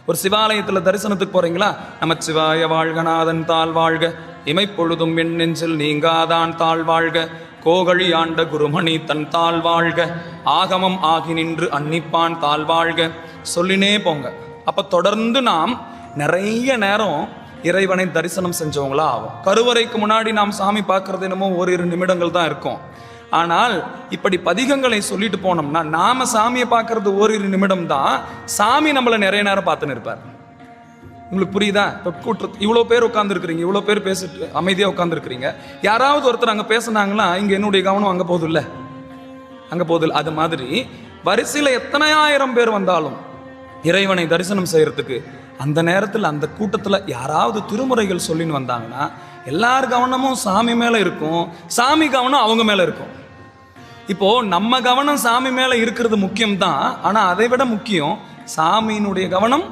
ஒரு சிவாலயத்தில் தரிசனத்துக்கு போறீங்களா, நமச்சிவாய வாழ்கநாதன் தாழ் வாழ்க, இமைப்பொழுதும் என் நெஞ்சில் நீங்காதான் தாழ் வாழ்க, கோகழி ஆண்ட குருமணி தன் தாழ் வாழ்க, ஆகமம் ஆகி நின்று அன்னிப்பான் தாழ் வாழ்க, சொல்லினே போங்க. அப்ப தொடர்ந்து நாம் நிறைய நேரம் இறைவனை தரிசனம் செஞ்சவங்களா ஆகும். கருவறைக்கு முன்னாடி நாம் சாமி பார்க்கறது என்னமோ ஓரிரு நிமிடங்கள் தான் இருக்கும். ஆனால் இப்படி பதிகங்களை சொல்லிட்டு போனோம்னா நாம சாமியை பார்க்கறது ஓரிரு நிமிடம் தான், சாமி நம்மளை நிறைய நேரம் பார்த்துன்னு இருப்பார். உங்களுக்கு புரியுதா? இப்போ இவ்வளோ பேர் உட்காந்துருக்கிறீங்க, இவ்வளோ பேர் பேசிட்டு அமைதியாக உட்காந்துருக்கிறீங்க. யாராவது ஒருத்தர் அங்கே பேசுனாங்கன்னா இங்கே என்னுடைய கவனம் அங்கே போகுது இல்லை, அங்கே போகுது. அது மாதிரி வரிசையில் எத்தனை ஆயிரம் பேர் வந்தாலும் இறைவனை தரிசனம் செய்யறதுக்கு அந்த நேரத்தில் அந்த கூட்டத்தில் யாராவது திருமுறைகள் சொல்லின்னு வந்தாங்கன்னா எல்லார் கவனமும் சாமி மேலே இருக்கும், சாமி கவனம் அவங்க மேலே இருக்கும். இப்போ நம்ம கவனம் சாமி மேலே இருக்கிறது முக்கியம்தான், ஆனால் அதை விட முக்கியம் சாமியினுடைய கவனம்